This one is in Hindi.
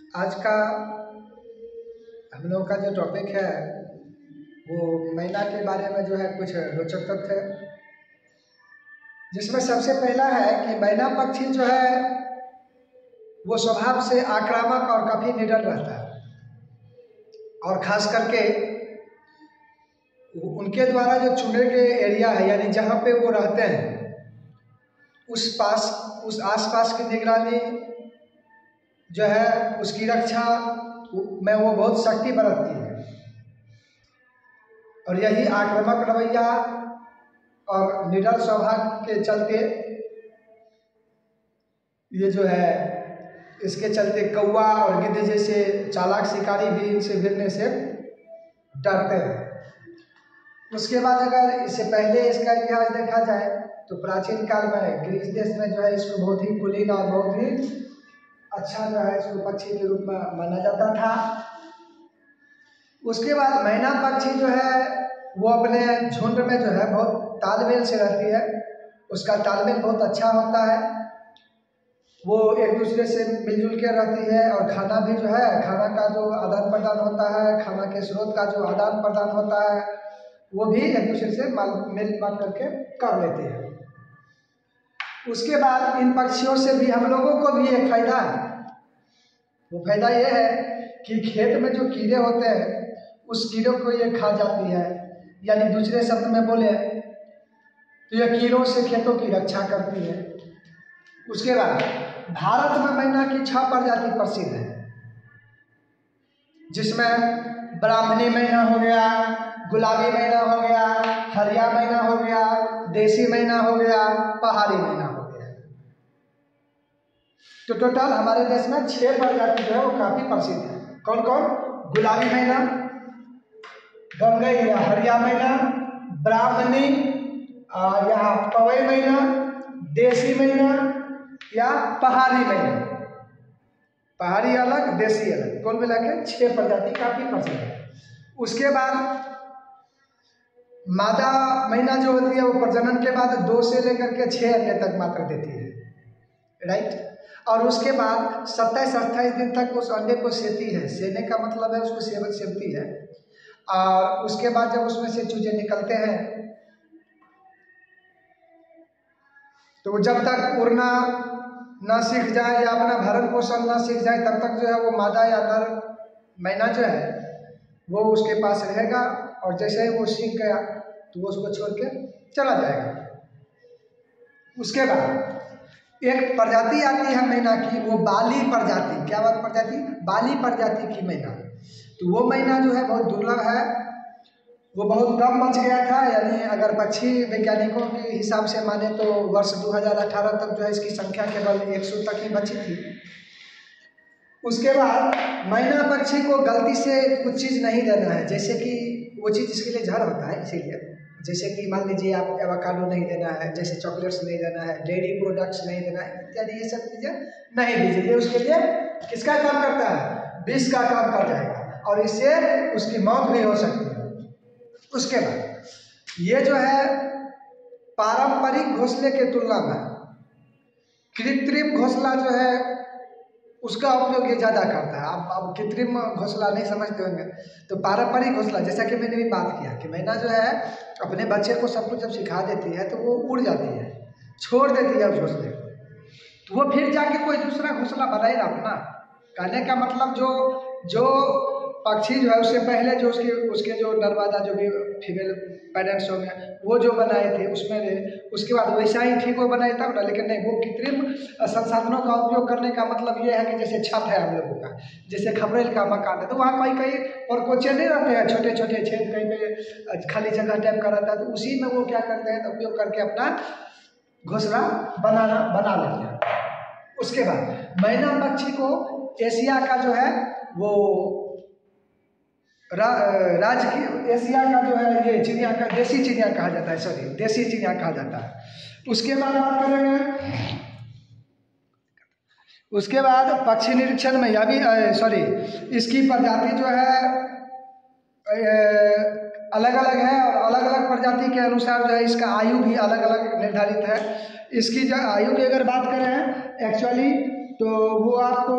आज का हम लोग का जो टॉपिक है वो मैना के बारे में जो है कुछ रोचक तथ्य है, जिसमें सबसे पहला है कि मैना पक्षी जो है वो स्वभाव से आक्रामक और काफ़ी निडर रहता है, और ख़ास करके उनके द्वारा जो चुने गए एरिया है यानी जहाँ पे वो रहते हैं उस आसपास की निगरानी जो है उसकी रक्षा में वो बहुत सख्ती बरतती है। और यही आक्रामक रवैया और निडर स्वभाव के चलते ये जो है इसके चलते कौवा और गिद्ध जैसे चालाक शिकारी भी इनसे भिड़ने से डरते हैं। उसके बाद अगर इससे पहले इसका इतिहास देखा जाए तो प्राचीन काल में ग्रीस देश में जो है इसको बहुत ही कुलीन और बहुत ही अच्छा जो है इसको पक्षी के रूप में माना जाता था। उसके बाद मैना पक्षी जो है वो अपने झुंड में जो है बहुत तालमेल से रहती है, उसका तालमेल बहुत अच्छा होता है, वो एक दूसरे से मिलजुल के रहती है और खाना भी जो है खाना का जो आदान प्रदान होता है, खाना के स्रोत का जो आदान प्रदान होता है वो भी एक दूसरे से मिल बांट करके कर लेते हैं। उसके बाद इन पक्षियों से भी हम लोगों को भी एक फायदा है, वो फायदा ये है कि खेत में जो कीड़े होते हैं उस कीड़ों को ये खा जाती है, यानी दूसरे शब्द में बोले तो ये कीड़ों से खेतों की रक्षा करती है। उसके बाद भारत में मैना की 6 प्रजाति प्रसिद्ध है, जिसमें ब्राह्मणी मैना हो गया, गुलाबी मैना हो गया, हरिया मैना हो गया, देसी मैना हो गया, पहाड़ी मैना हो गया। तो टोटल हमारे देश में 6 प्रजाति जो है वो काफी प्रसिद्ध है। कौन कौन? गुलाबी मैना, गंगई या हरिया मैना, ब्राह्मणी, यहाँ पवई मैना, देसी मैना या पहाड़ी मैना। पहाड़ी अलग, देसी अलग, कुल मिला के 6 प्रजाति काफी प्रसिद्ध है। उसके बाद मादा मैना जो होती है वो प्रजनन के बाद 2 से लेकर के 6 अंडे तक मात्र देती है, राइट। और उसके बाद 27-28 दिन तक उस अंडे को सेती है, सेने का मतलब है उसको सेवती है। और उसके बाद जब उसमें से चूजे निकलते हैं तो जब तक उड़ना ना सीख जाए या अपना भरण पोषण ना सीख जाए तब तक जो है वो मादा या नर मैना जो है वो उसके पास रहेगा, और जैसे ही वो सीख गया तो वो उसको छोड़ के चला जाएगा। उसके बाद एक प्रजाति आती है मैना की, वो बाली प्रजाति। क्या बात प्रजाति? बाली प्रजाति की मैना। तो वो मैना जो है बहुत दुर्लभ है, वो बहुत कम बच गया था, यानी अगर पक्षी वैज्ञानिकों के हिसाब से माने तो वर्ष 2018 तक जो है इसकी संख्या केवल 100 तक ही बची थी। उसके बाद मैना पक्षी को गलती से कुछ चीज़ नहीं देना है, जैसे कि वो चीज़ इसके लिए जहर होता है, इसीलिए जैसे कि मान लीजिए आप एवोकाडो नहीं देना है, जैसे चॉकलेट्स नहीं देना है, डेयरी प्रोडक्ट्स नहीं देना है, इत्यादि ये सब चीज़ें नहीं दीजिए। ये उसके लिए किसका काम करता है? विष का काम कर जाएगा और इससे उसकी मौत भी हो सकती है। उसके बाद ये जो है पारंपरिक घोंसले के तुलना में कृत्रिम घोंसला जो है उसका उपयोग ये ज़्यादा करता है। आप कृत्रिम घोंसला नहीं समझते होंगे, तो पारंपरिक घोंसला, जैसा कि मैंने भी बात किया कि मैना जो है अपने बच्चे को सब कुछ जब सिखा देती है तो वो उड़ जाती है, छोड़ देती है उस घोंसले को, तो वो फिर जाके कोई दूसरा घोंसला बनाएगा अपना। कहने का मतलब जो पक्षी जो है उससे पहले जो उसके जो नरमादा जो भी फीमेल पेरेंट्स होंगे वो जो बनाए थे उसमें रहे, उसके बाद वैसा ही ठीक वो बनाए तब ना। लेकिन नहीं, वो कृत्रिम संसाधनों का उपयोग करने का मतलब ये है कि जैसे छत है हम लोगों का, जैसे खपरेल का मकान है, तो वहाँ कहीं और कोचे नहीं रहते हैं, छोटे छोटे छेद कहीं पे खाली जगह टाइप का रहता है, तो उसी में वो क्या करते हैं तो उपयोग करके अपना घोंसला बना लेते हैं। उसके बाद मैना पक्षी को एशिया का जो है वो राज्य की एशिया का जो है ये चिड़िया का देसी चिड़िया कहा जाता है, सॉरी देसी चिड़िया कहा जाता है। उसके बाद बात करेंगे, उसके बाद पक्षी निरीक्षण में यह भी सॉरी इसकी प्रजाति जो है अलग अलग है, और अलग अलग प्रजाति के अनुसार जो है इसका आयु भी अलग अलग निर्धारित है। इसकी जो आयु की अगर बात करें एक्चुअली तो वो आपको